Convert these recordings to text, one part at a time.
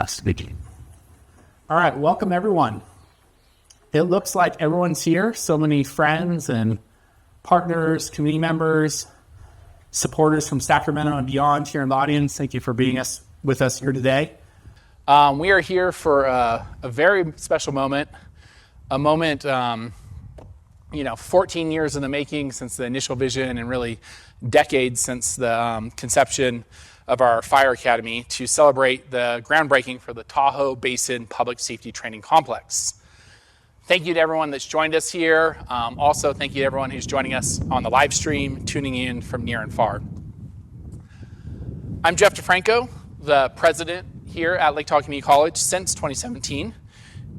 speaking. All right, welcome everyone. It looks like everyone's here. So many friends and partners, community members, supporters from Sacramento and beyond here in the audience. Thank you for being with us here today. We are here for a very special moment, a moment, 14 years in the making since the initial vision and really decades since the conception of our fire academy to celebrate the groundbreaking for the Tahoe Basin Public Safety Training Complex. Thank you to everyone that's joined us here. Also, thank you to everyone who's joining us on the live stream, tuning in from near and far. I'm Jeff DeFranco, the president here at Lake Tahoe Community College since 2017.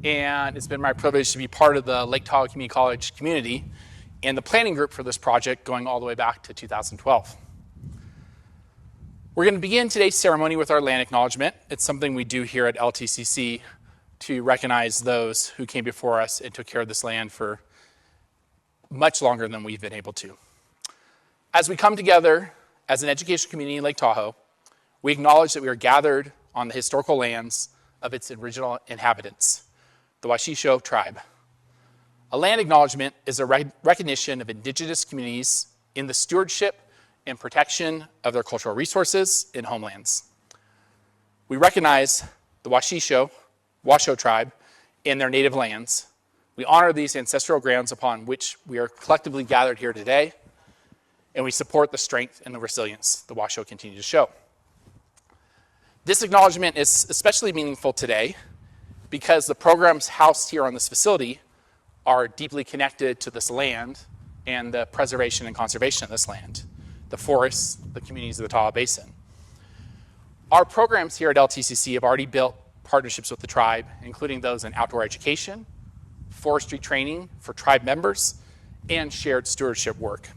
And it's been my privilege to be part of the Lake Tahoe Community College community and the planning group for this project going all the way back to 2012. We're going to begin today's ceremony with our land acknowledgement. It's something we do here at LTCC to recognize those who came before us and took care of this land for much longer than we've been able to. As we come together as an educational community in Lake Tahoe, we acknowledge that we are gathered on the historical lands of its original inhabitants, the Washisho tribe. A land acknowledgement is a recognition of indigenous communities in the stewardship and protection of their cultural resources and homelands. We recognize the Washo tribe in their native lands. We honor these ancestral grounds upon which we are collectively gathered here today, and we support the strength and the resilience the Washo continue to show. This acknowledgement is especially meaningful today because the programs housed here on this facility are deeply connected to this land and the preservation and conservation of this land, the forests, the communities of the Tahoe Basin. Our programs here at LTCC have already built partnerships with the tribe, including those in outdoor education, forestry training for tribe members, and shared stewardship work.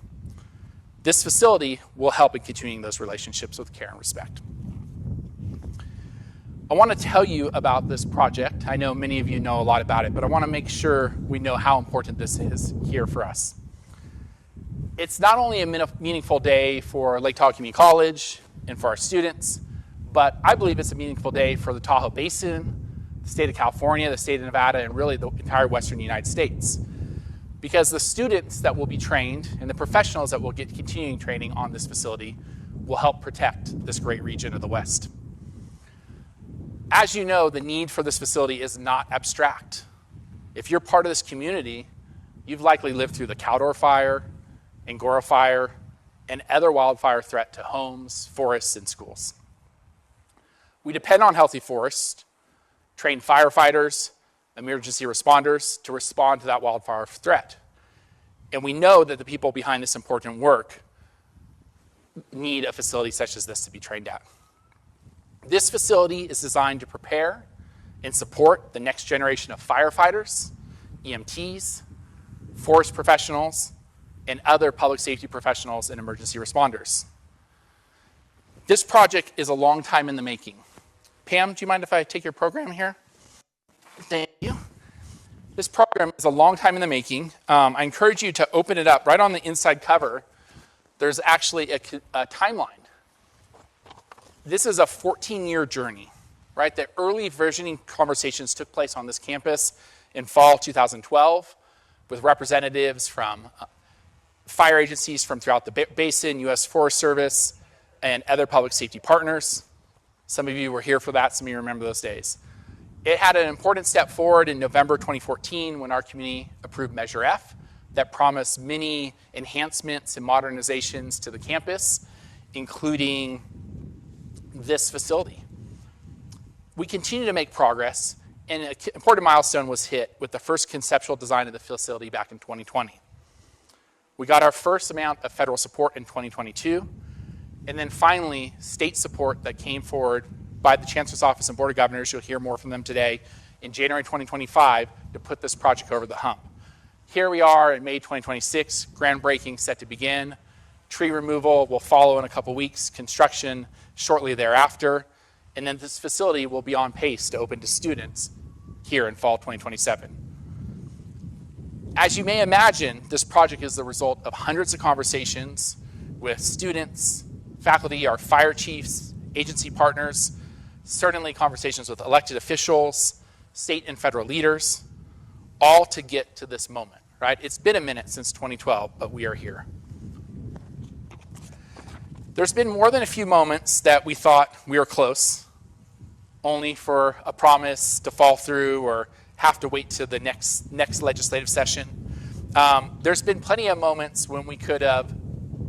This facility will help in continuing those relationships with care and respect. I want to tell you about this project. I know many of you know a lot about it, but I want to make sure we know how important this is here for us. It's not only a meaningful day for Lake Tahoe Community College and for our students, but I believe it's a meaningful day for the Tahoe Basin, the state of California, the state of Nevada, and really the entire Western United States. Because the students that will be trained and the professionals that will get continuing training on this facility will help protect this great region of the West. As you know, the need for this facility is not abstract. If you're part of this community, you've likely lived through the Caldor Fire, Angora Fire, and other wildfire threat to homes, forests, and schools. We depend on healthy forests, trained firefighters, emergency responders to respond to that wildfire threat. And we know that the people behind this important work need a facility such as this to be trained at. This facility is designed to prepare and support the next generation of firefighters, EMTs, forest professionals, and other public safety professionals and emergency responders. This project is a long time in the making. Pam, do you mind if I take your program here? Thank you. This program is a long time in the making. I encourage you to open it up. Right on the inside cover, there's actually a timeline. This is a 14-year journey, right? The early versioning conversations took place on this campus in fall 2012 with representatives from fire agencies from throughout the basin, U.S. Forest Service, and other public safety partners. Some of you were here for that. Some of you remember those days. It had an important step forward in November 2014 when our community approved Measure F that promised many enhancements and modernizations to the campus, including this facility. We continue to make progress, and an important milestone was hit with the first conceptual design of the facility back in 2020. We got our first amount of federal support in 2022, and then finally, state support that came forward by the Chancellor's Office and Board of Governors, you'll hear more from them today, in January 2025 to put this project over the hump. Here we are in May 2026, groundbreaking set to begin. Tree removal will follow in a couple weeks, construction shortly thereafter, and then this facility will be on pace to open to students here in fall 2027. As you may imagine, this project is the result of hundreds of conversations with students, faculty, our fire chiefs, agency partners, certainly conversations with elected officials, state and federal leaders, all to get to this moment, right? It's been a minute since 2012, but we are here. There's been more than a few moments that we thought we were close, only for a promise to fall through or have to wait to the next legislative session. There's been plenty of moments when we could have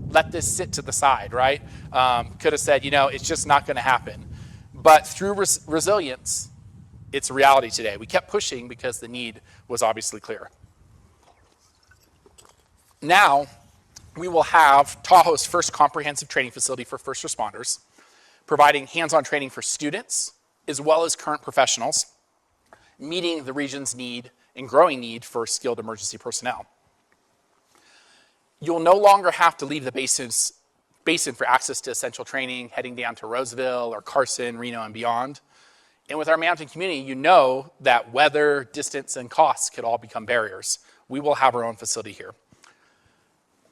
let this sit to the side, right? Could have said, it's just not going to happen. But through resilience, it's a reality today. We kept pushing because the need was obviously clear. Now, we will have Tahoe's first comprehensive training facility for first responders, providing hands-on training for students as well as current professionals, meeting the region's need and growing need for skilled emergency personnel. You'll no longer have to leave the basin for access to essential training, heading down to Roseville or Carson, Reno, and beyond. And with our mountain community, you know that weather, distance, and costs could all become barriers. We will have our own facility here.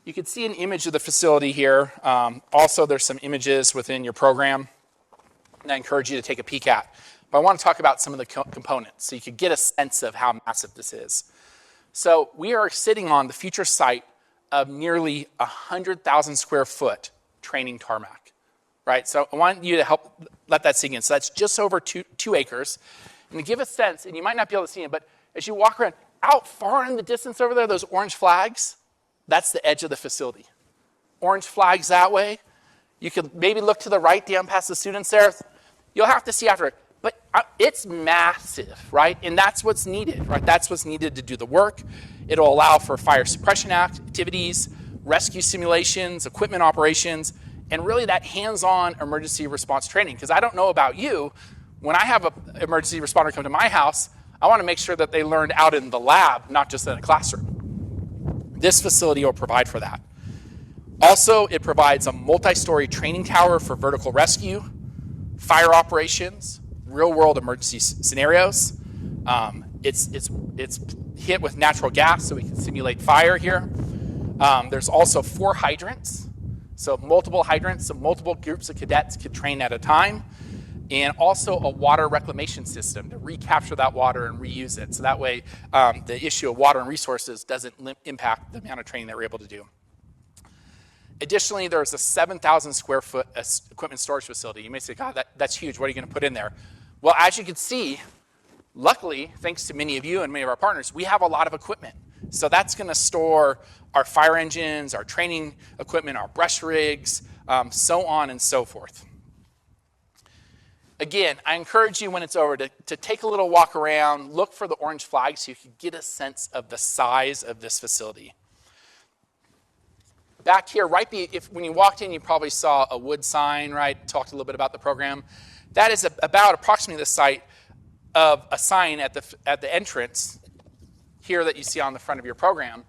You can see an image of the facility here. Also, there's some images within your program, and I encourage you to take a peek at. But I want to talk about some of the components so you could get a sense of how massive this is. So we are sitting on the future site of nearly 100,000 square foot training tarmac, right? So I want you to help let that sink in. So that's just over two acres. And to give a sense, and you might not be able to see it, but as you walk around, out far in the distance over there, those orange flags, that's the edge of the facility. Orange flags that way. You could maybe look to the right down past the students there. You'll have to see after it. But it's massive, right? And that's what's needed, right? That's what's needed to do the work. It'll allow for fire suppression activities, rescue simulations, equipment operations, and really that hands-on emergency response training. Because I don't know about you, when I have an emergency responder come to my house, I want to make sure that they learned out in the lab, not just in a classroom. This facility will provide for that. Also, it provides a multi-story training tower for vertical rescue, fire operations, real-world emergency scenarios. It's hit with natural gas, so we can simulate fire here. There's also 4 hydrants, so multiple hydrants, so multiple groups of cadets could train at a time, and also a water reclamation system to recapture that water and reuse it. So that way, the issue of water and resources doesn't impact the amount of training that we're able to do. Additionally, there's a 7,000 square foot equipment storage facility. You may say, God, that's huge. What are you going to put in there? Well, as you can see, luckily, thanks to many of you and many of our partners, we have a lot of equipment. So that's going to store our fire engines, our training equipment, our brush rigs, so on and so forth. Again, I encourage you when it's over to take a little walk around, look for the orange flag so you can get a sense of the size of this facility. Back here, when you walked in, you probably saw a wood sign, right? Talked a little bit about the program. That is about approximately the site of a sign at the entrance here that you see on the front of your program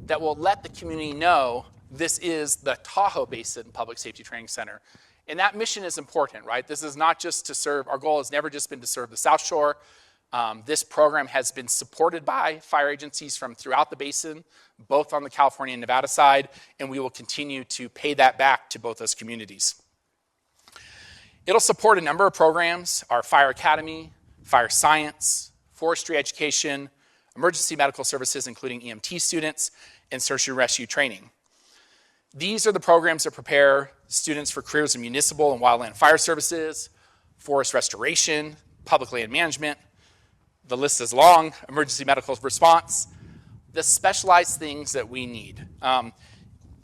that will let the community know this is the Tahoe Basin Public Safety Training Center. And that mission is important, right? This is not just to serve, our goal has never just been to serve the South Shore. This program has been supported by fire agencies from throughout the basin, both on the California and Nevada side, and we will continue to pay that back to both those communities. It'll support a number of programs, our Fire Academy, Fire Science, Forestry Education, Emergency Medical Services, including EMT students, and Search and Rescue Training. These are the programs that prepare students for careers in municipal and wildland fire services, forest restoration, public land management. The list is long, emergency medical response, the specialized things that we need.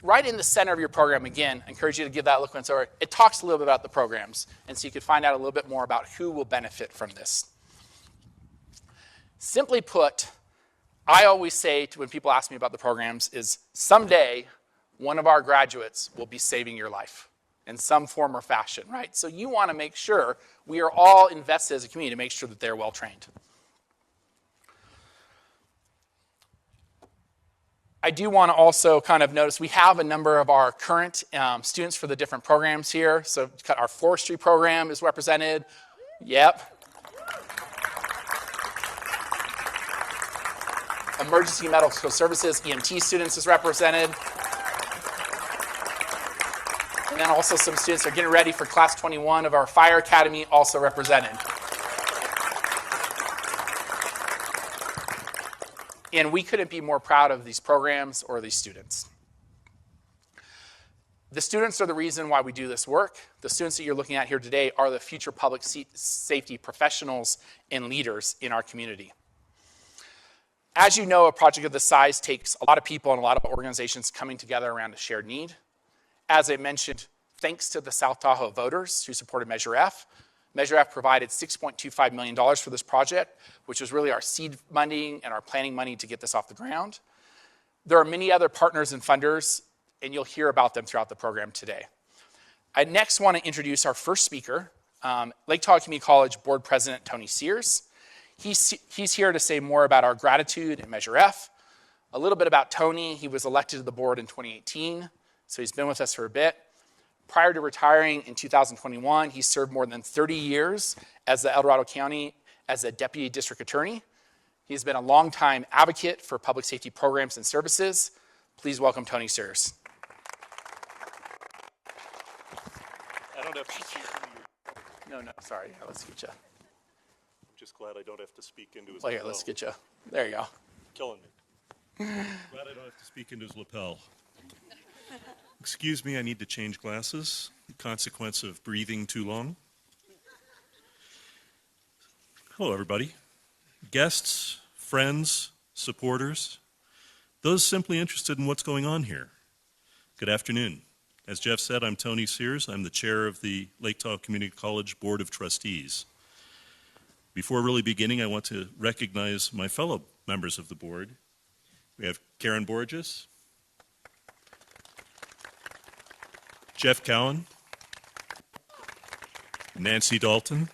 Right in the center of your program, again, I encourage you to give that a look once over. It talks a little bit about the programs, and so you can find out a little bit more about who will benefit from this. Simply put, I always say to when people ask me about the programs is someday one of our graduates will be saving your life in some form or fashion, right? So you want to make sure we are all invested as a community to make sure that they're well trained. I do want to also kind of notice we have a number of our current students for the different programs here. So our forestry program is represented. Yep. Emergency Medical Services, EMT students is represented. And then also some students are getting ready for class 21 of our Fire Academy, also represented. And we couldn't be more proud of these programs or these students. The students are the reason why we do this work. The students that you're looking at here today are the future public safety professionals and leaders in our community. As you know, a project of this size takes a lot of people and a lot of organizations coming together around a shared need. As I mentioned, thanks to the South Tahoe voters who supported Measure F, Measure F provided $6.25 million for this project, which was really our seed money and our planning money to get this off the ground. There are many other partners and funders, and you'll hear about them throughout the program today. I next want to introduce our first speaker, Lake Tahoe Community College Board President Tony Sears. He's here to say more about our gratitude and Measure F. A little bit about Tony. He was elected to the board in 2018, so he's been with us for a bit. Prior to retiring in 2021, he served more than 30 years as the El Dorado County as a deputy district attorney. He's been a longtime advocate for public safety programs and services. Please welcome Tony Sears. I don't have to speak into your... No, sorry. Let's get you. I'm just glad I don't have to speak into his Well, here, lapel. let's get you. There you go. Killing me. Glad I don't have to speak into his lapel. Excuse me, I need to change glasses. Consequence of breathing too long. Hello, everybody. Guests, friends, supporters, those simply interested in what's going on here. Good afternoon. As Jeff said, I'm Tony Sears. I'm the chair of the Lake Tahoe Community College Board of Trustees. Before really beginning, I want to recognize my fellow members of the board. We have Karen Borges, Jeff Cowan, Nancy Dalton,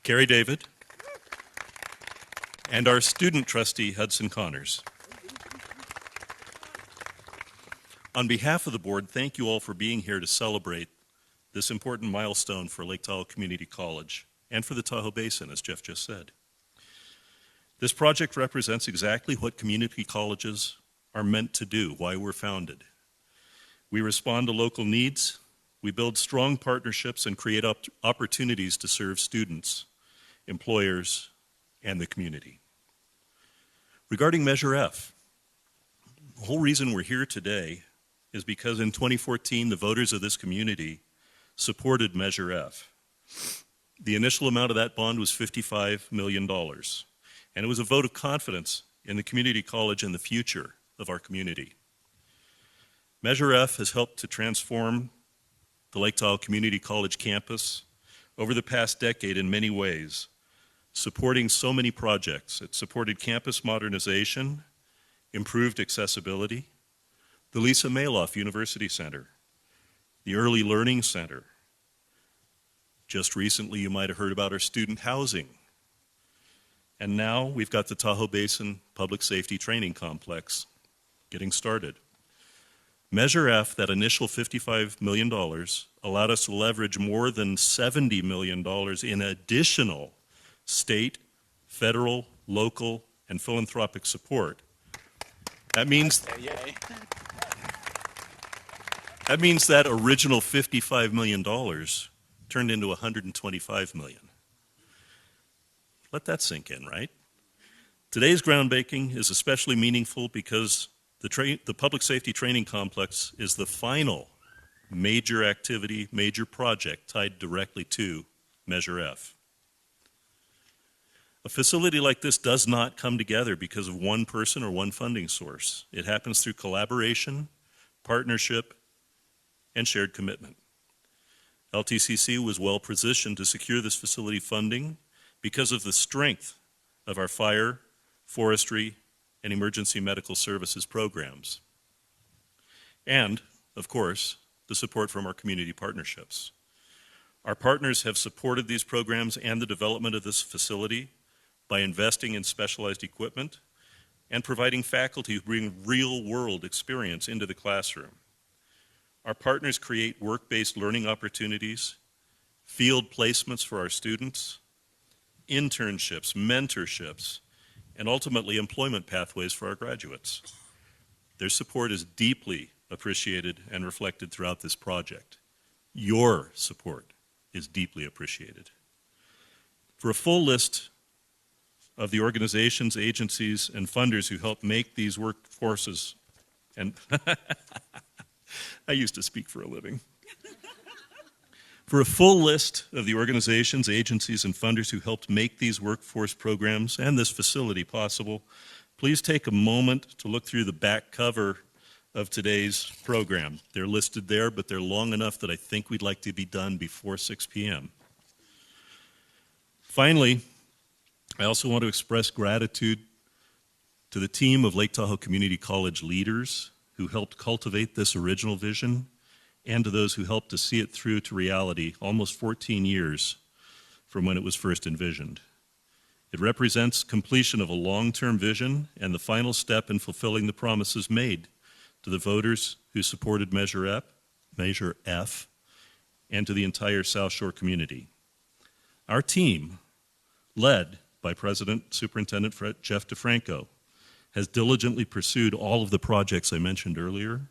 Carrie David, and our student trustee, Hudson Connors. On behalf of the board, thank you all for being here to celebrate this important milestone for Lake Tahoe Community College and for the Tahoe Basin, as Jeff just said. This project represents exactly what community colleges are meant to do, why we're founded. We respond to local needs, we build strong partnerships and create opportunities to serve students, employers, and the community. Regarding Measure F, the whole reason we're here today is because in 2014, the voters of this community supported Measure F. The initial amount of that bond was $55 million, and it was a vote of confidence in the community college and the future of our community. Measure F has helped to transform the Lake Tahoe Community College campus over the past decade in many ways, supporting so many projects. It supported campus modernization, improved accessibility, the Lisa Maloff University Center, the Early Learning Center. Just recently, you might have heard about our student housing. And now we've got the Tahoe Basin Public Safety Training Complex getting started. Measure F, that initial $55 million, allowed us to leverage more than $70 million in additional state, federal, local, and philanthropic support. That means that original $55 million turned into $125 million. Let that sink in, right? Today's groundbreaking is especially meaningful because the Public Safety Training Complex is the final major activity, major project tied directly to Measure F. A facility like this does not come together because of one person or one funding source. It happens through collaboration, partnership, and shared commitment. LTCC was well positioned to secure this facility funding because of the strength of our fire, forestry, and emergency medical services programs. And, of course, the support from our community partnerships. Our partners have supported these programs and the development of this facility by investing in specialized equipment and providing faculty who bring real-world experience into the classroom. Our partners create work-based learning opportunities, field placements for our students, internships, mentorships, and ultimately employment pathways for our graduates. Their support is deeply appreciated and reflected throughout this project. Your support is deeply appreciated. For a full list of the organizations, agencies, and funders who help make these workforces, and I used to speak for a living. For a full list of the organizations, agencies, and funders who helped make these workforce programs and this facility possible, please take a moment to look through the back cover of today's program. They're listed there, but they're long enough that I think we'd like to be done before 6 p.m. Finally, I also want to express gratitude to the team of Lake Tahoe Community College leaders who helped cultivate this original vision, and to those who helped to see it through to reality almost 14 years from when it was first envisioned. It represents completion of a long-term vision and the final step in fulfilling the promises made to the voters who supported Measure F, and to the entire South Shore community. Our team, led by President Superintendent Jeff DeFranco, has diligently pursued all of the projects I mentioned earlier,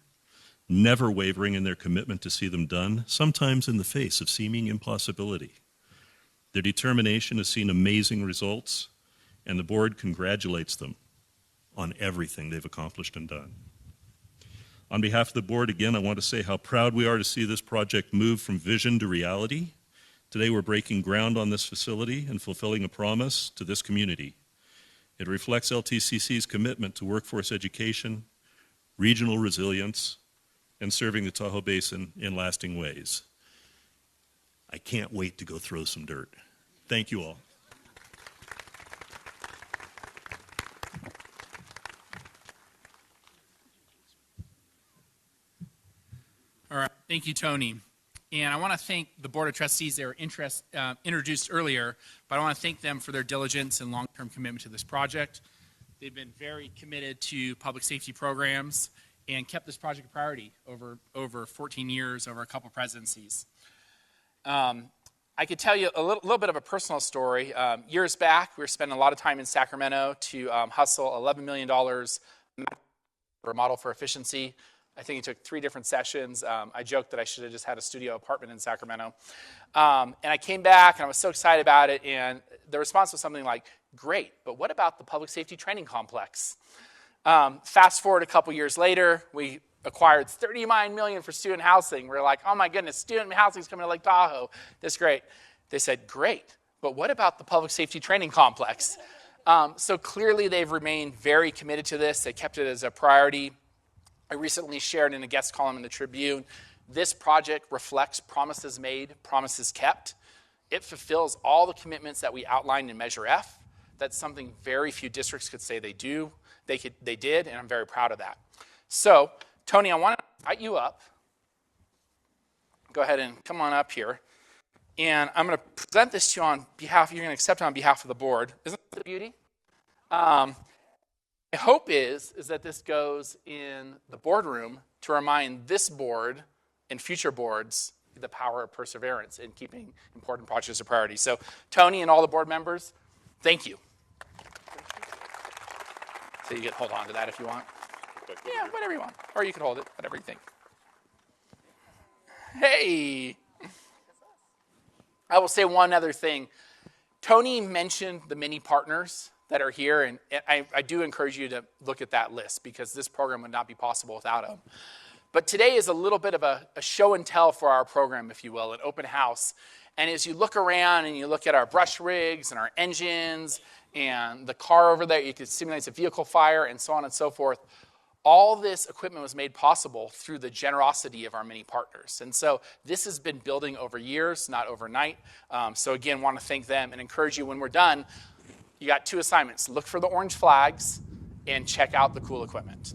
never wavering in their commitment to see them done, sometimes in the face of seeming impossibility. Their determination has seen amazing results, and the board congratulates them on everything they've accomplished and done. On behalf of the board, again, I want to say how proud we are to see this project move from vision to reality. Today we're breaking ground on this facility and fulfilling a promise to this community. It reflects LTCC's commitment to workforce education, regional resilience, and serving the Tahoe Basin in lasting ways. I can't wait to go throw some dirt. Thank you all. All right, thank you, Tony. And I want to thank the Board of Trustees. They were introduced earlier, but I want to thank them for their diligence and long-term commitment to this project. They've been very committed to public safety programs and kept this project a priority over 14 years, over a couple presidencies. I could tell you a little bit of a personal story. Years back, we were spending a lot of time in Sacramento to hustle $11 million for a model for efficiency. I think it took 3 different sessions. I joked that I should have just had a studio apartment in Sacramento. And I came back, and I was so excited about it, and the response was something like, great, but what about the public safety training complex? Fast forward a couple years later, we acquired $39 million for student housing. We're like, oh my goodness, student housing is coming to Lake Tahoe. That's great. They said, great, but what about the public safety training complex? So clearly they've remained very committed to this. They kept it as a priority. I recently shared in a guest column in the Tribune, this project reflects promises made, promises kept. It fulfills all the commitments that we outlined in Measure F. That's something very few districts could say they do. They did, and I'm very proud of that. So, Tony, I want to invite you up. Go ahead and come on up here. And I'm going to present this to you on behalf, you're going to accept it on behalf of the board. Isn't that the beauty? My hope is that this goes in the boardroom to remind this board and future boards the power of perseverance in keeping important projects a priority. So, Tony and all the board members, thank you. So you can hold on to that if you want. Yeah, whatever you want. Or you can hold it, whatever you think. Hey! I will say one other thing. Tony mentioned the many partners that are here, and I do encourage you to look at that list because this program would not be possible without them. But today is a little bit of a show and tell for our program, if you will, an open house. And as you look around and you look at our brush rigs and our engines and the car over there, you can simulate a vehicle fire and so on and so forth. All this equipment was made possible through the generosity of our many partners. And so this has been building over years, not overnight. So again, want to thank them and encourage you when we're done, you got 2 assignments. Look for the orange flags and check out the cool equipment.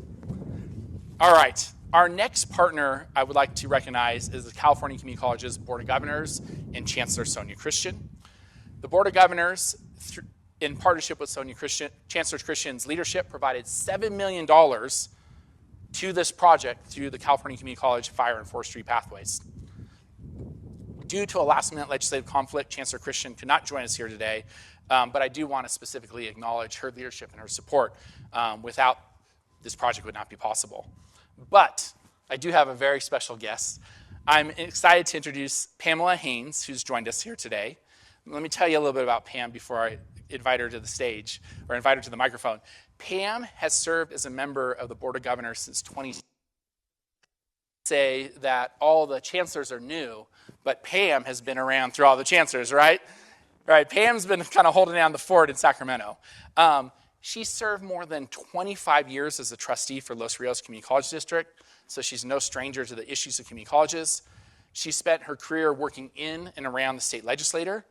All right. Our next partner I would like to recognize is the California Community College's Board of Governors and Chancellor Sonia Christian. The Board of Governors, in partnership with Chancellor Christian's leadership, provided $7 million to this project through the California Community College Fire and Forestry Pathways. Due to a last-minute legislative conflict, Chancellor Christian could not join us here today, but I do want to specifically acknowledge her leadership and her support. Without this project would not be possible. But I do have a very special guest. I'm excited to introduce Pamela Haynes, who's joined us here today. Let me tell you a little bit about Pam before I invite her to the stage, or invite her to the microphone. Pam has served as a member of the Board of Governors since 20. Say that all the chancellors are new, but Pam has been around through all the chancellors, right? Right, Pam's been kind of holding down the fort in Sacramento. She served more than 25 years as a trustee for Los Rios Community College District, so she's no stranger to the issues of community colleges. She spent her career working in and around the state legislature,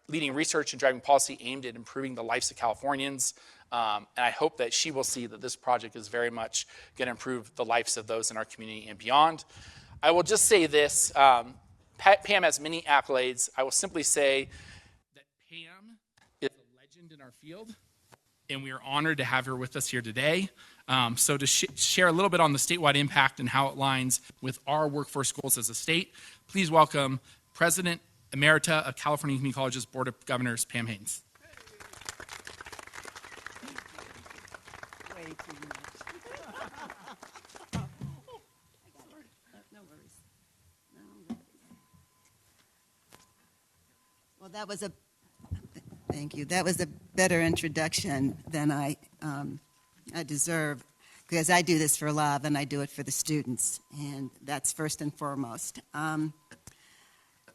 leading research and driving policy aimed at improving the lives of Californians. And I hope that she will see that this project is very much going to improve the lives of those in our community and beyond. I will just say this, Pam has many accolades. I will simply say that Pam is a legend in our field, and we are honored to have her with us here today. So to share a little bit on the statewide impact and how it aligns with our workforce goals as a state, please welcome President Emerita of California Community College's Board of Governors, Pam Haynes. Way too much. No worries. No worries. Well, thank you. That was a better introduction than I deserve, because I do this for love and I do it for the students, and that's first and foremost.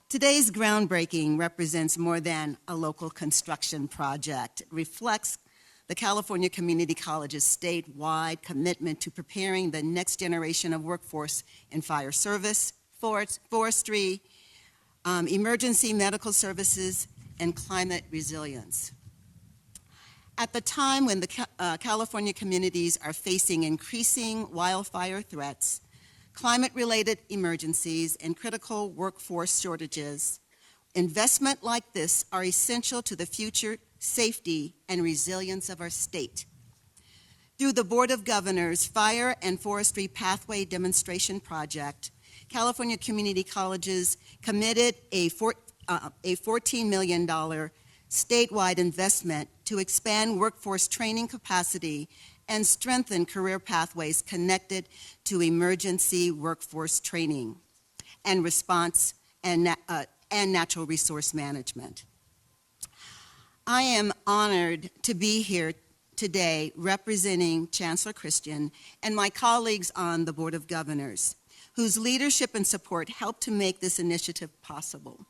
Today's groundbreaking represents more than a local construction project. It reflects the California Community College's statewide commitment to preparing the next generation of workforce in fire service, forestry, emergency medical services, and climate resilience. At the time when the California communities are facing increasing wildfire threats, climate-related emergencies, and critical workforce shortages, investment like this are essential to the future safety and resilience of our state. Through the Board of Governors Fire and Forestry Pathway Demonstration Project, California Community Colleges committed a $14 million statewide investment to expand workforce training capacity and strengthen career pathways connected to emergency workforce training and response and natural resource management. I am honored to be here today representing Chancellor Christian and my colleagues on the Board of Governors, whose leadership and support helped to make this initiative possible.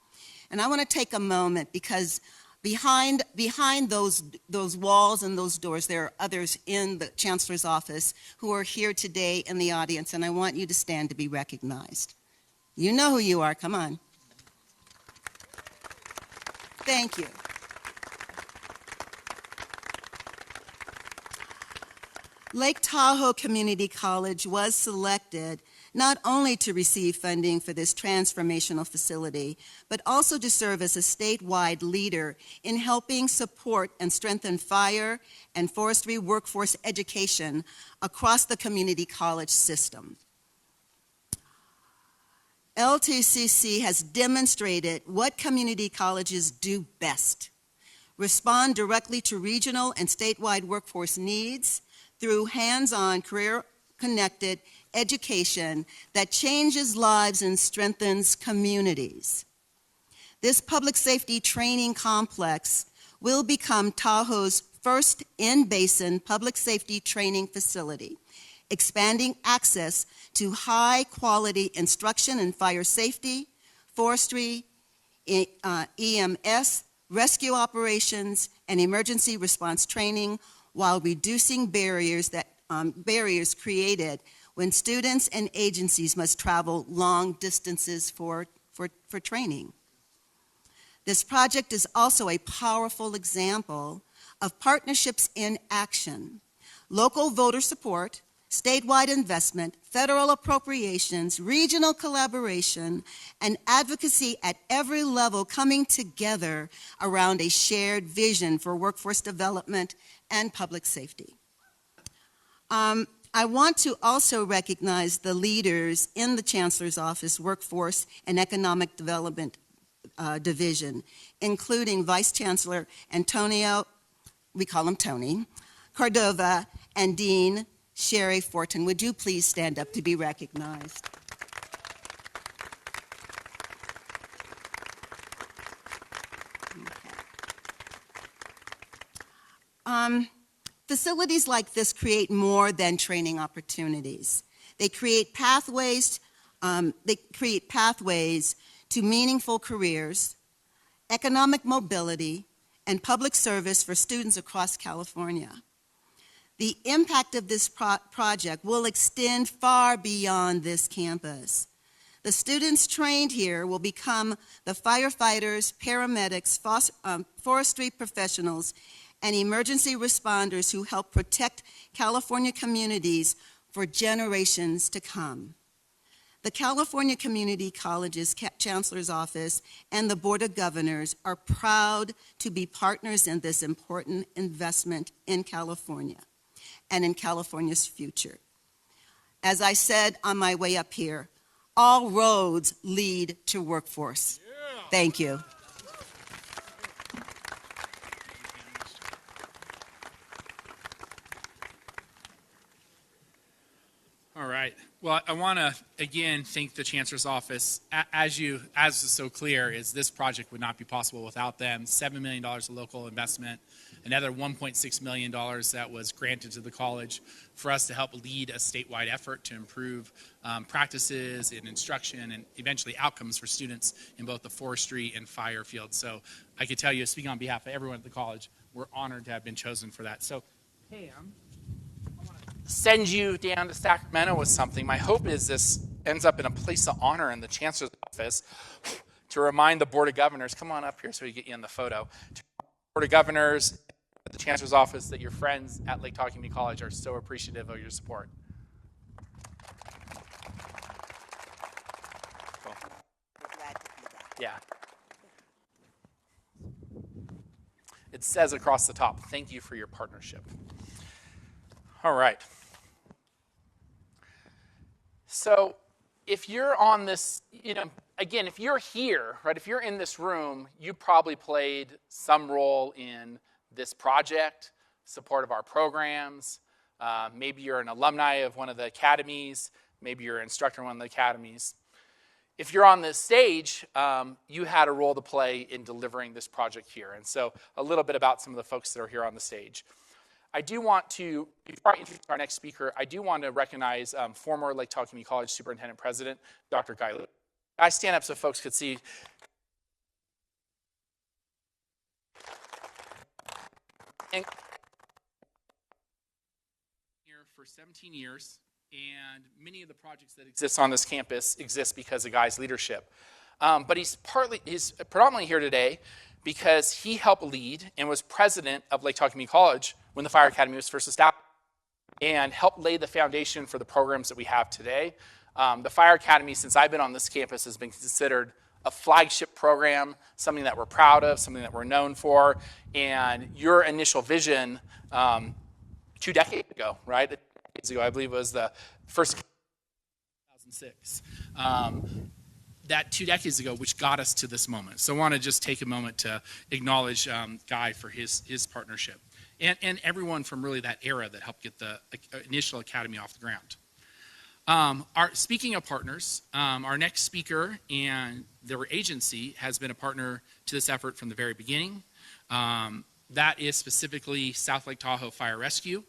And I want to take a moment, because behind those walls and those doors, there are others in the Chancellor's office who are here today in the audience, and I want you to stand to be recognized. You know who you are, come on. Thank you. Lake Tahoe Community College was selected not only to receive funding for this transformational facility, but also to serve as a statewide leader in helping support and strengthen fire and forestry workforce education across the community college system. LTCC has demonstrated what community colleges do best: respond directly to regional and statewide workforce needs through hands-on, career-connected education that changes lives and strengthens communities. This public safety training complex will become Tahoe's first in-basin public safety training facility, expanding access to high-quality instruction in fire safety, forestry, EMS, rescue operations, and emergency response training, while reducing barriers created when students and agencies must travel long distances for training. This project is also a powerful example of partnerships in action: local voter support, statewide investment, federal appropriations, regional collaboration, and advocacy at every level coming together around a shared vision for workforce development and public safety. I want to also recognize the leaders in the Chancellor's Office Workforce and Economic Development Division, including Vice Chancellor Antonio, we call him Tony, Cordova, and Dean Sherry Fortin. Would you please stand up to be recognized? Facilities like this create more than training opportunities. They create pathways. To meaningful careers, economic mobility, and public service for students across California. The impact of this project will extend far beyond this campus. The students trained here will become the firefighters, paramedics, forestry professionals, and emergency responders who help protect California communities for generations to come. The California Community College's Chancellor's Office and the Board of Governors are proud to be partners in this important investment in California and in California's future. As I said on my way up here, all roads lead to workforce. Yeah. Thank you. All right. Well, I want to, again, thank the Chancellor's Office. As is so clear, is this project would not be possible without them. $7 million of local investment, another $1.6 million that was granted to the college for us to help lead a statewide effort to improve practices in instruction and eventually outcomes for students in both the forestry and fire fields. So I could tell you, speaking on behalf of everyone at the college, we're honored to have been chosen for that. So, Pam, send you down to Sacramento with something. My hope is this ends up in a place of honor in the Chancellor's Office to remind the Board of Governors, come on up here so we get you in the photo, to the Board of Governors, the Chancellor's Office, that your friends at Lake Tahoe Community College are so appreciative of your support. Cool. We're glad to do that. Yeah. It says across the top, thank you for your partnership. All right. So if you're on this, again, if you're here, right, if you're in this room, you probably played some role in this project, support of our programs. Maybe you're an alumni of one of the academies. Maybe you're an instructor in one of the academies. If you're on this stage, you had a role to play in delivering this project here. And so a little bit about some of the folks that are here on the stage. I do want to, before I introduce our next speaker, I do want to recognize former Lake Tahoe Community College Superintendent President, Dr. Guy Lewis. I stand up so folks could see. And here for 17 years, and many of the projects that exist on this campus exist because of Guy's leadership. But he's predominantly here today because he helped lead and was president of Lake Tahoe Community College when the Fire Academy was first established, and helped lay the foundation for the programs that we have today. The Fire Academy, since I've been on this campus, has been considered a flagship program, something that we're proud of, something that we're known for. And your initial vision 2 decades ago, right? 2 decades ago, I believe, was the first 2006. That 2 decades ago, which got us to this moment. So I want to just take a moment to acknowledge Guy for his partnership. And everyone from really that era that helped get the initial academy off the ground. Speaking of partners, our next speaker and their agency has been a partner to this effort from the very beginning. That is specifically South Lake Tahoe Fire Rescue.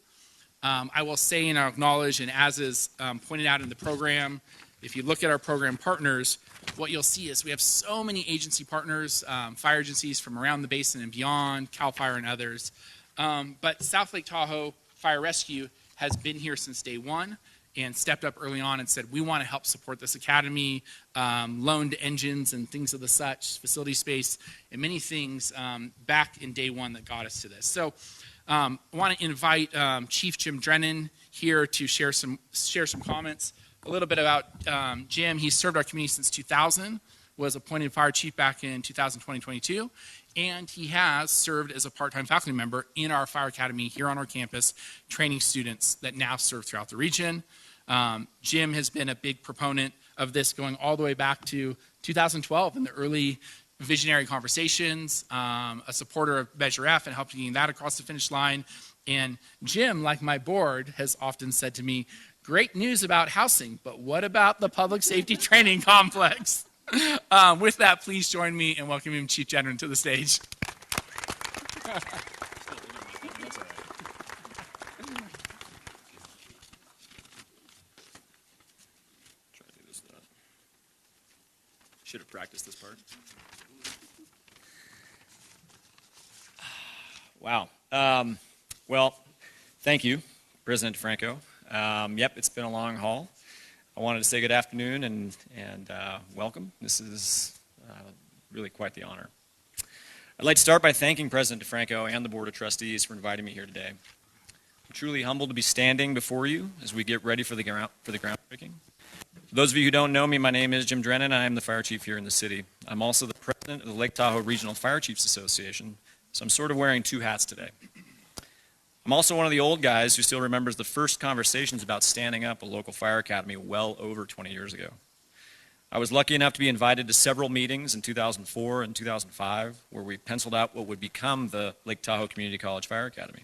I will say and acknowledge, and as is pointed out in the program, if you look at our program partners, what you'll see is we have so many agency partners, fire agencies from around the basin and beyond, CAL FIRE and others. But South Lake Tahoe Fire Rescue has been here since day one and stepped up early on and said, we want to help support this academy, loaned engines and things of the such, facility space, and many things back in day one that got us to this. So I want to invite Chief Jim Drennan here to share some comments. A little bit about Jim. He's served our community since 2000, was appointed fire chief back in 2020-22, and he has served as a part-time faculty member in our fire academy here on our campus, training students that now serve throughout the region. Jim has been a big proponent of this going all the way back to 2012 and the early visionary conversations, a supporter of Measure F and helping that across the finish line. And Jim, like my board, has often said to me, great news about housing, but what about the public safety training complex? With that, please join me in welcoming Chief General to the stage. Should have practiced this part. Wow. Well, thank you, President DeFranco. Yep, it's been a long haul. I wanted to say good afternoon and welcome. This is really quite the honor. I'd like to start by thanking President DeFranco and the Board of Trustees for inviting me here today. I'm truly humbled to be standing before you as we get ready for the groundbreaking. For those of you who don't know me, my name is Jim Drennan. I am the fire chief here in the city. I'm also the president of the Lake Tahoe Regional Fire Chiefs Association, so I'm sort of wearing two hats today. I'm also one of the old guys who still remembers the first conversations about standing up a local fire academy well over 20 years ago. I was lucky enough to be invited to several meetings in 2004 and 2005 where we penciled out what would become the Lake Tahoe Community College Fire Academy.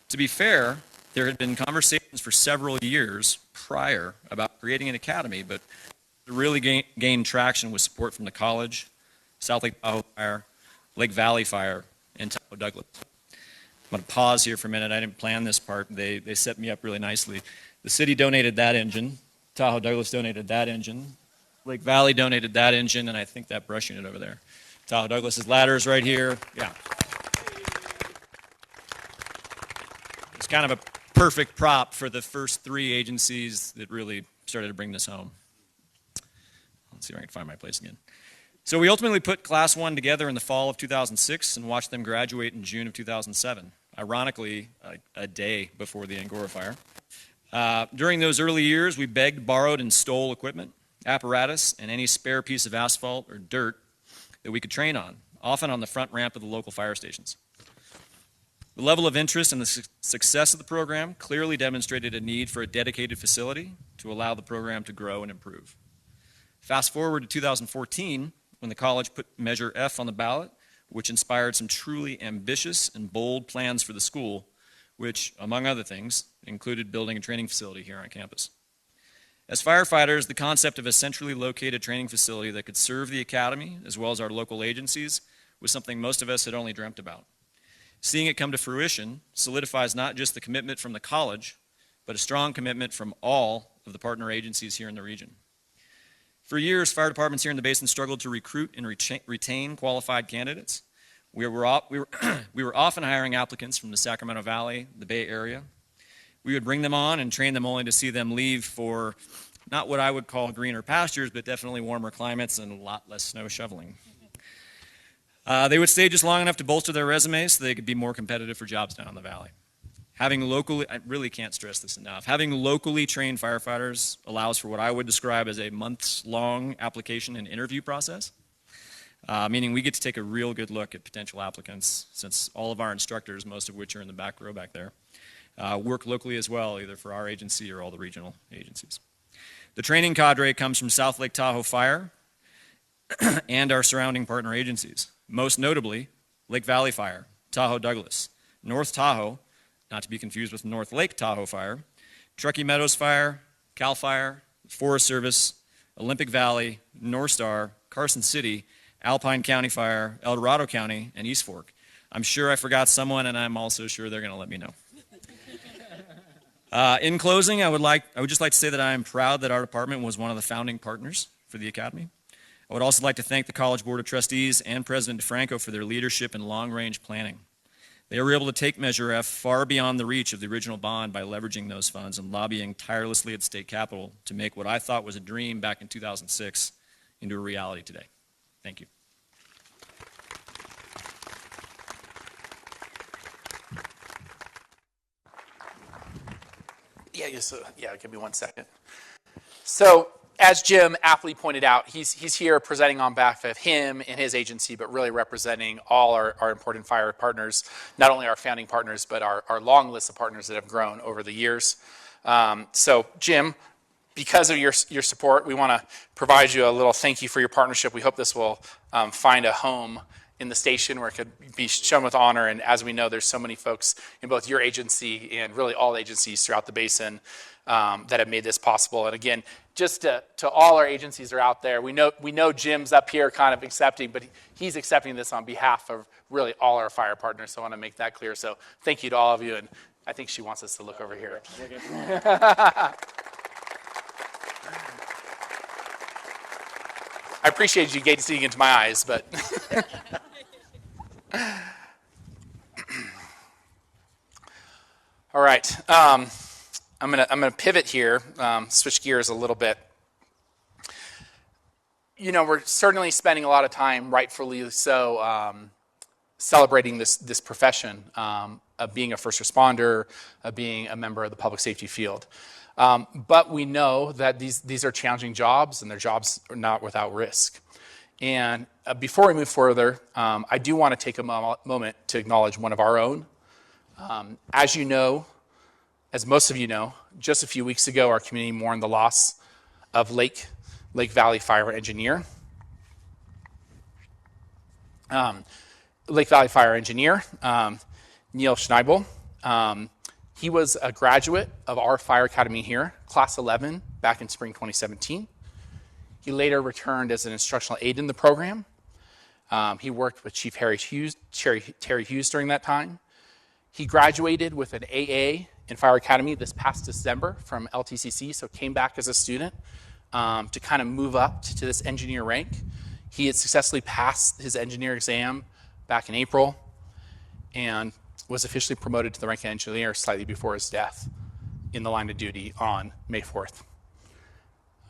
To be fair, there had been conversations for several years prior about creating an academy, but to really gain traction with support from the college, South Lake Tahoe Fire, Lake Valley Fire, and Tahoe Douglas. I'm going to pause here for a minute. I didn't plan this part. They set me up really nicely. The city donated that engine. Tahoe Douglas donated that engine. Lake Valley donated that engine, and I think that brush unit over there. Tahoe Douglas's ladder is right here. Yeah. It's kind of a perfect prop for the first three agencies that really started to bring this home. Let's see if I can find my place again. So we ultimately put Class 1 together in the fall of 2006 and watched them graduate in June of 2007, ironically, a day before the Angora fire. During those early years, we begged, borrowed, and stole equipment, apparatus, and any spare piece of asphalt or dirt that we could train on, often on the front ramp of the local fire stations. The level of interest and the success of the program clearly demonstrated a need for a dedicated facility to allow the program to grow and improve. Fast forward to 2014, when the college put Measure F on the ballot, which inspired some truly ambitious and bold plans for the school, which, among other things, included building a training facility here on campus. As firefighters, the concept of a centrally located training facility that could serve the academy, as well as our local agencies, was something most of us had only dreamt about. Seeing it come to fruition solidifies not just the commitment from the college, but a strong commitment from all of the partner agencies here in the region. For years, fire departments here in the basin struggled to recruit and retain qualified candidates. We were often hiring applicants from the Sacramento Valley, the Bay Area. We would bring them on and train them only to see them leave for not what I would call greener pastures, but definitely warmer climates and a lot less snow shoveling. They would stay just long enough to bolster their resumes so they could be more competitive for jobs down in the valley. Having locally, I really can't stress this enough, having locally trained firefighters allows for what I would describe as a months-long application and interview process, meaning we get to take a real good look at potential applicants, since all of our instructors, most of which are in the back row back there, work locally as well, either for our agency or all the regional agencies. The training cadre comes from South Lake Tahoe Fire and our surrounding partner agencies, most notably Lake Valley Fire, Tahoe Douglas, North Tahoe, not to be confused with North Lake Tahoe Fire, Truckee Meadows Fire, Cal Fire, Forest Service, Olympic Valley, North Star, Carson City, Alpine County Fire, El Dorado County, and East Fork. I'm sure I forgot someone, and I'm also sure they're going to let me know. In closing, I would just like to say that I am proud that our department was one of the founding partners for the Academy. I would also like to thank the College Board of Trustees and President DeFranco for their leadership in long-range planning. They were able to take Measure F far beyond the reach of the original bond by leveraging those funds and lobbying tirelessly at state capitol to make what I thought was a dream back in 2006 into a reality today. Thank you. Yeah, give me 1 second. So, as Jim aptly pointed out, he's here presenting on behalf of him and his agency, but really representing all our important fire partners, not only our founding partners, but our long list of partners that have grown over the years. So, Jim, because of your support, we want to provide you a little thank you for your partnership. We hope this will find a home in the station where it could be shown with honor. And as we know, there's so many folks in both your agency and really all agencies throughout the basin that have made this possible. And again, just to all our agencies that are out there, we know Jim's up here kind of accepting, but he's accepting this on behalf of really all our fire partners. So I want to make that clear. So thank you to all of you. And I think she wants us to look over here. I appreciate you gazing into my eyes, but all right. I'm gonna pivot here, switch gears a little bit. You know, we're certainly spending a lot of time, rightfully so, celebrating this profession of being a first responder, of being a member of the public safety field. But we know that these are challenging jobs, and their jobs are not without risk. And before we move further, I do want to take a moment to acknowledge one of our own. As you know, as most of you know, just a few weeks ago, our community mourned the loss of Lake Valley Fire Engineer. Lake Valley Fire Engineer, Neil Schneibel. He was a graduate of our fire academy here, class 11, back in spring 2017. He later returned as an instructional aide in the program. He worked with Chief Terry Hughes during that time. He graduated with an AA in fire academy this past December from LTCC, so came back as a student to kind of move up to this engineer rank. He had successfully passed his engineer exam back in April and was officially promoted to the rank of engineer slightly before his death in the line of duty on May 4th.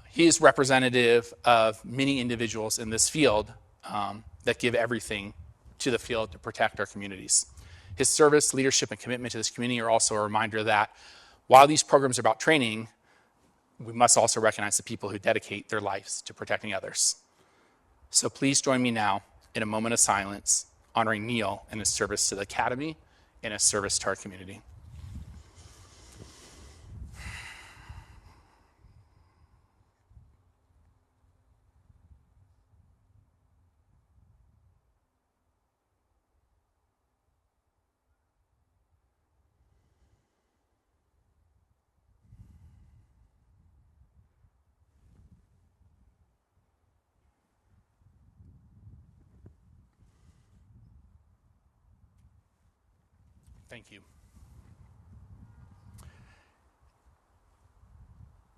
He is representative of many individuals in this field that give everything to the field to protect our communities. His service, leadership, and commitment to this community are also a reminder that while these programs are about training, we must also recognize the people who dedicate their lives to protecting others. So please join me now in a moment of silence, honoring Neil and his service to the Academy and his service to our community. Thank you.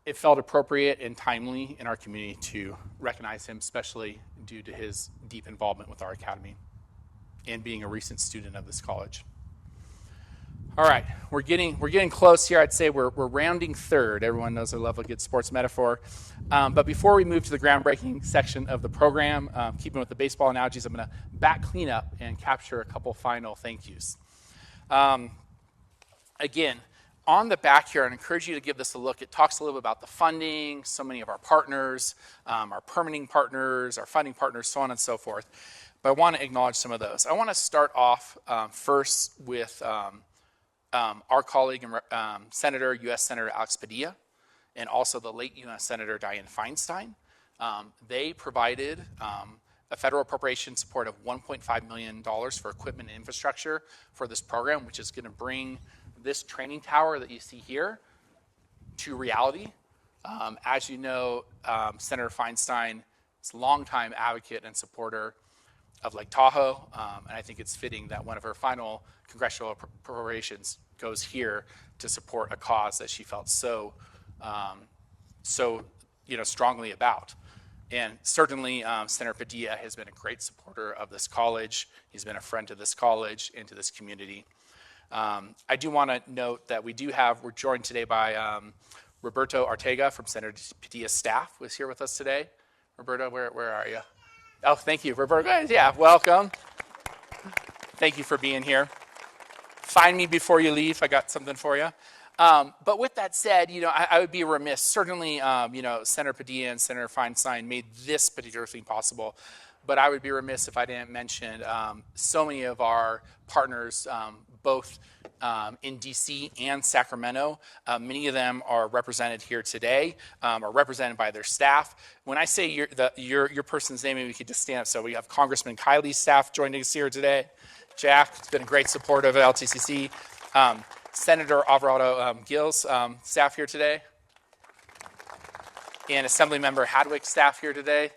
It felt appropriate and timely in our community to recognize him, especially due to his deep involvement with our academy and being a recent student of this college. All right, we're getting close here. I'd say we're rounding third. Everyone knows I love a good sports metaphor. But before we move to the groundbreaking section of the program, keeping with the baseball analogies, I'm going to back clean up and capture a couple final thank yous. Again, on the back here, I'd encourage you to give this a look. It talks a little bit about the funding, so many of our partners, our permitting partners, our funding partners, so on and so forth. But I want to acknowledge some of those. I want to start off first with our colleague and Senator, U.S. Senator Alex Padilla, and also the late U.S. Senator Dianne Feinstein. They provided a federal appropriation support of $1.5 million for equipment and infrastructure for this program, which is going to bring this training tower that you see here to reality. As you know, Senator Feinstein is a longtime advocate and supporter of Lake Tahoe, and I think it's fitting that one of her final congressional appropriations goes here to support a cause that she felt so strongly about. And certainly, Senator Padilla has been a great supporter of this college. He's been a friend to this college and to this community. I do want to note that we're joined today by Roberto Ortega from Senator Padilla's staff, who is here with us today. Roberto, where are you? Oh, thank you, Roberto. Yeah, welcome. Thank you for being here. Find me before you leave. I got something for you. But with that said, I would be remiss. Certainly, Senator Padilla and Senator Feinstein made this particular thing possible. but I would be remiss if I didn't mention so many of our partners, both in DC and Sacramento. Many of them are represented here today, are represented by their staff. When I say your person's name, maybe we could just stand up. So we have Congressman Kylie's staff joining us here today. Jack has been a great supporter of LTCC. Senator Alvarado Gill's staff here today. And Assemblymember Hadwick's staff here today.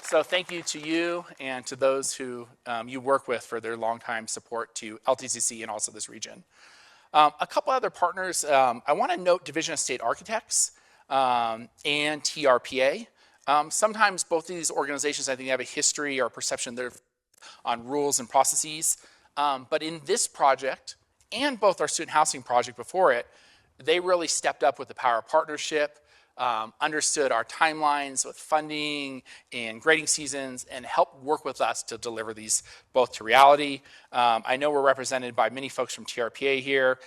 So thank you to you and to those who you work with for their longtime support to LTCC and also this region. A couple other partners, I want to note Division of State Architects and TRPA. Sometimes both of these organizations, I think, have a history or perception on rules and processes. But in this project, and both our student housing project before it, they really stepped up with the power of partnership, understood our timelines with funding and grading seasons, and helped work with us to deliver these both to reality. I know we're represented by many folks from TRPA here.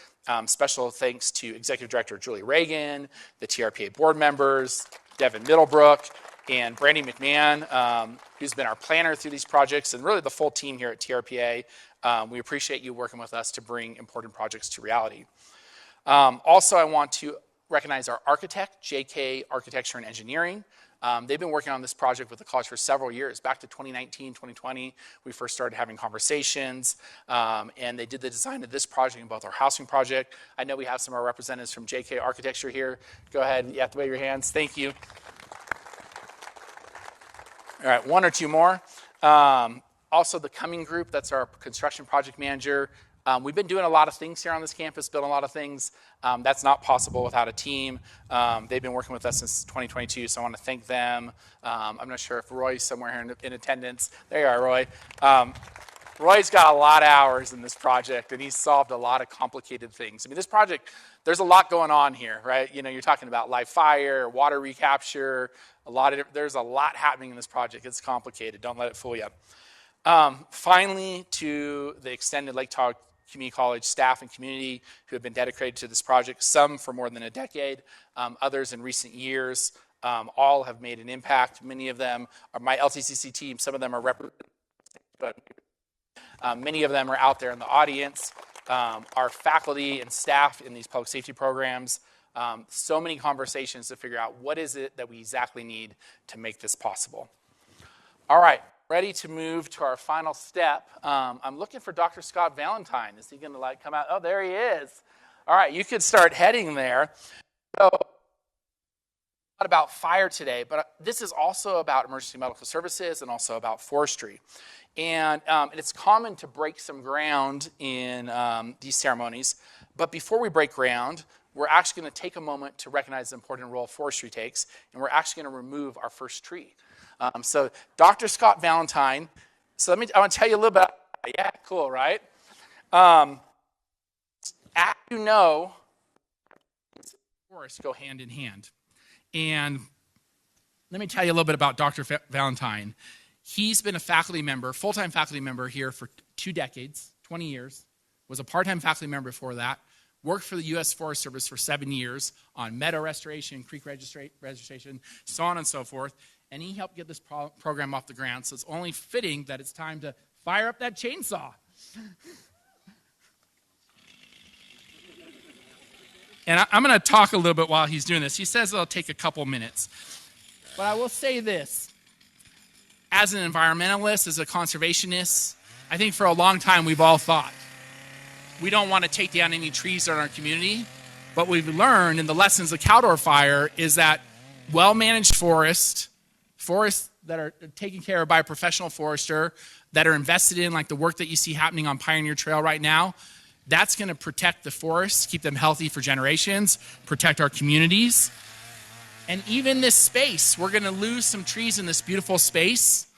Special thanks to Executive Director Julie Reagan, the TRPA board members, Devin Middlebrook, and Brandy McMahon, who's been our planner through these projects, and really the full team here at TRPA. We appreciate you working with us to bring important projects to reality. Also, I want to recognize our architect, JK Architecture and Engineering. They've been working on this project with the college for several years. Back to 2019, 2020, we first started having conversations, and they did the design of this project and both our housing project. I know we have some of our representatives from JK Architecture here. Go ahead, you have to wave your hands. Thank you. All right, one or two more. Also, the Cumming Group, that's our construction project manager. We've been doing a lot of things here on this campus, building a lot of things. That's not possible without a team. They've been working with us since 2022, so I want to thank them. I'm not sure if Roy's somewhere here in attendance. There you are, Roy. Roy's got a lot of hours in this project, and he's solved a lot of complicated things. I mean, this project, there's a lot going on here, right? You know, you're talking about live fire, water recapture, there's a lot happening in this project. It's complicated. Don't let it fool you. Finally, to the extended Lake Tahoe Community College staff and community who have been dedicated to this project, some for more than a decade, others in recent years, all have made an impact. Many of them are my LTCC team. Some of them are represented, but many of them are out there in the audience. Our faculty and staff in these public safety programs, so many conversations to figure out what is it that we exactly need to make this possible. All right. Ready to move to our final step. I'm looking for Dr. Scott Valentine. Is he going to come out? Oh, there he is. All right, you could start heading there. So, not about fire today, but this is also about emergency medical services and also about forestry. And it's common to break some ground in these ceremonies. But before we break ground, we're actually going to take a moment to recognize the important role forestry takes, and we're actually going to remove our first tree. So Dr. Scott Valentine, I want to tell you a little bit. Yeah, cool, right? As you know, forests go hand in hand. And let me tell you a little bit about Dr. Valentine. He's been a faculty member, full-time faculty member here for 2 decades, 20 years, was a part-time faculty member before that, worked for the U.S. Forest Service for 7 years on meadow restoration, creek registration, so on and so forth. And he helped get this program off the ground, so it's only fitting that it's time to fire up that chainsaw. And I'm going to talk a little bit while he's doing this. He says it'll take a couple minutes. But I will say this. As an environmentalist, as a conservationist, I think for a long time we've all thought, we don't want to take down any trees in our community. But we've learned in the lessons of Caldor Fire is that well-managed forests that are taken care of by a professional forester, that are invested in, like the work that you see happening on Pioneer Trail right now, that's going to protect the forests, keep them healthy for generations, protect our communities. And even this space, we're going to lose some trees in this beautiful space,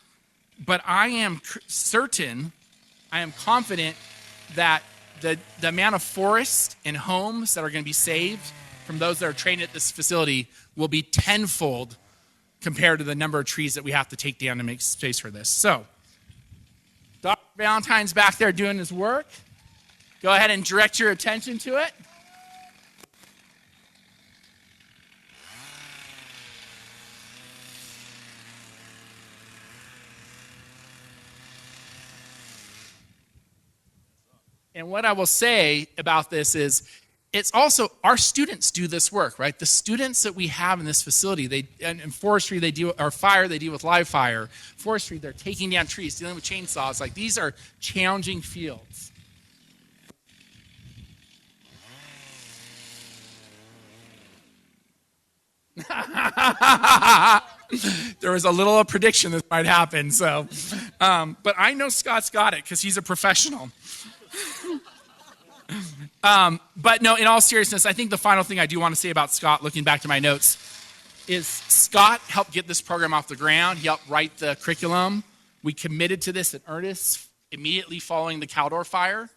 but I am certain, I am confident that the amount of forests and homes that are going to be saved from those that are trained at this facility will be tenfold compared to the number of trees that we have to take down to make space for this. So, Dr. Valentine's back there doing his work. Go ahead and direct your attention to it. And what I will say about this is, it's also our students do this work, right? The students that we have in this facility, in forestry, they deal, or fire, they deal with live fire. Forestry, they're taking down trees, dealing with chainsaws. Like, these are challenging fields. There was a little prediction this might happen, so. But I know Scott's got it because he's a professional. But no, in all seriousness, I think the final thing I do want to say about Scott, looking back to my notes, is Scott helped get this program off the ground. He helped write the curriculum. We committed to this in earnest immediately following the Caldor fire.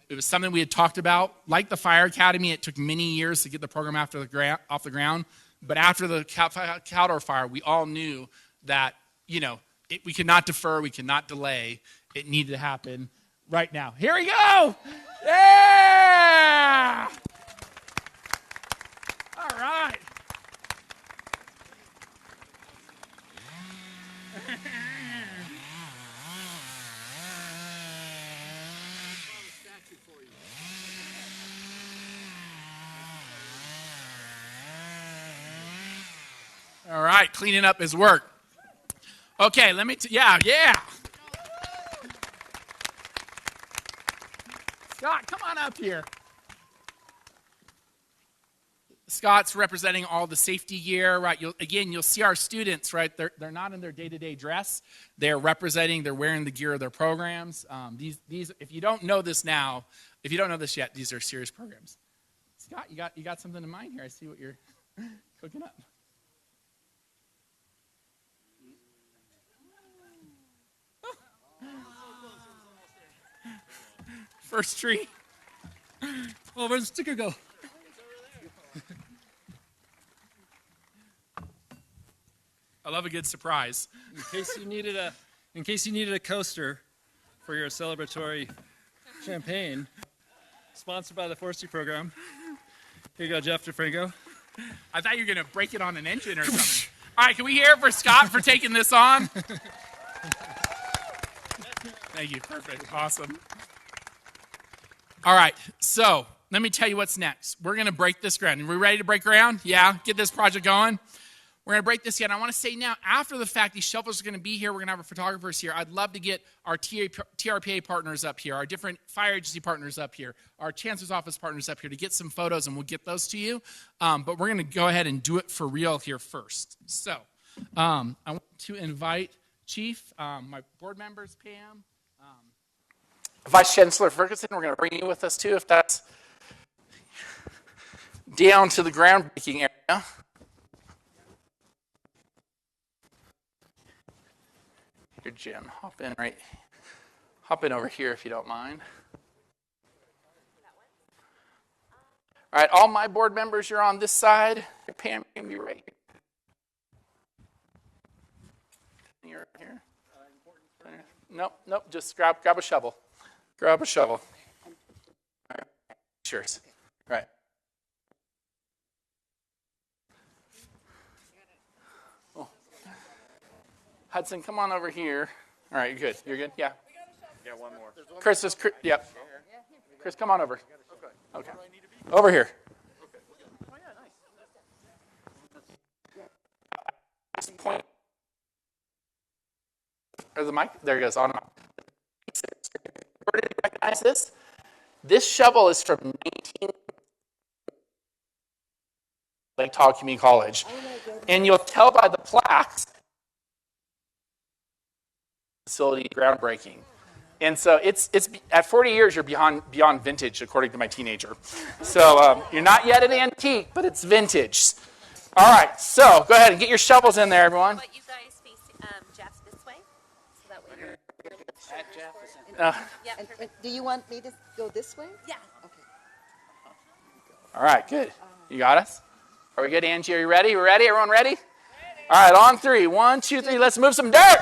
It was something we had talked about. Like the Fire Academy, it took many years to get the program off the ground. But after the Caldor fire, we all knew that, we could not defer, we could not delay. It needed to happen right now. Here we go! Yeah! All right. All right, cleaning up his work. Okay, yeah. Scott, come on up here. Scott's representing all the safety gear, right? You'll see our students, right? They're not in their day-to-day dress. They're wearing the gear of their programs. These, if you don't know this now, if you don't know this yet, these are serious programs. Scott, you got something in mind here. I see what you're cooking up. First tree. Oh, where'd the sticker go? I love a good surprise. In case you needed a coaster for your celebratory champagne, sponsored by the forestry program. Here you go, Jeff DeFranco. I thought you were going to break it on an engine or something. All right, can we hear it for Scott for taking this on? Thank you. Perfect. Awesome. All right, so let me tell you what's next. We're going to break this ground. Are we ready to break ground? Yeah, get this project going. We're going to break this yet. I want to say now, after the fact, these shovels are going to be here. We're going to have our photographers here. I'd love to get our TRPA partners up here, our different fire agency partners up here, our chancellor's office partners up here to get some photos, and we'll get those to you. But we're going to go ahead and do it for real here first. So I want to invite Chief, my board members, Pam, Vice Chancellor Ferguson. We're going to bring you with us too, if that's down to the groundbreaking area. Here, Jim, hop in over here if you don't mind. All right, all my board members, you're on this side. Pam, you're right here. You're here. Nope, just grab a shovel. Grab a shovel. All right. Sure. All right. Oh. Hudson, come on over here. All right, you're good. You're good? Yeah. We got one more. Chris, yep. Chris, come on over. Okay. Over here. Point. There's the mic. There he goes. On. Where did you recognize this? This shovel is from 19 Lake Tahoe Community College. And you'll tell by the plaques, facility groundbreaking. And so it's at 40 years, you're beyond vintage, according to my teenager. So you're not yet an antique, but it's vintage. All right, so go ahead and get your shovels in there, everyone. But you guys face Jeff this way, so that way you're at Jeff. Yeah. And do you want me to go this way? Yeah. Okay. All right, good. You got us? Are we good, Angie? Are you ready? We ready? Everyone ready? All right, on three. 1, 2, 3. Let's move some dirt.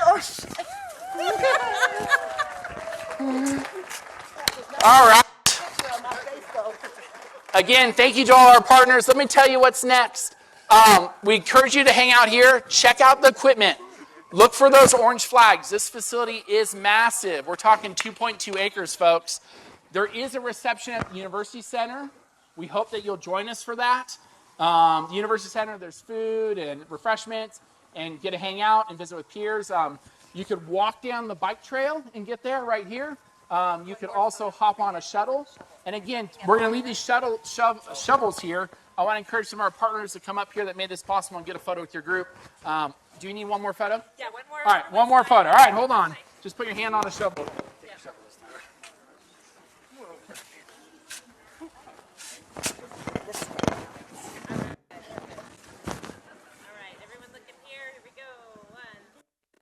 All right. Again, thank you to all our partners. Let me tell you what's next. We encourage you to hang out here. Check out the equipment. Look for those orange flags. This facility is massive. We're talking 2.2 acres, folks. There is a reception at the University Center. We hope that you'll join us for that. The University Center, there's food and refreshments, and get to hang out and visit with peers. You could walk down the bike trail and get there right here. You could also hop on a shuttle. And again, we're going to leave these shovels here. I want to encourage some of our partners to come up here that made this possible and get a photo with your group. Do you need one more photo? Yeah, one more. All right, one more photo. All right, hold on. Just put your hand on a shovel. All right, everyone looking here. Here we go. 1,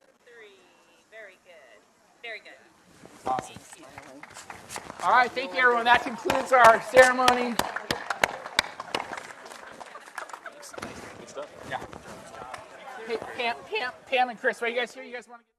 2, 3. Very good. Very good. Awesome. All right, thank you, everyone. That concludes our ceremony. Yeah. Hey, Pam and Chris, are you guys here? You guys want to get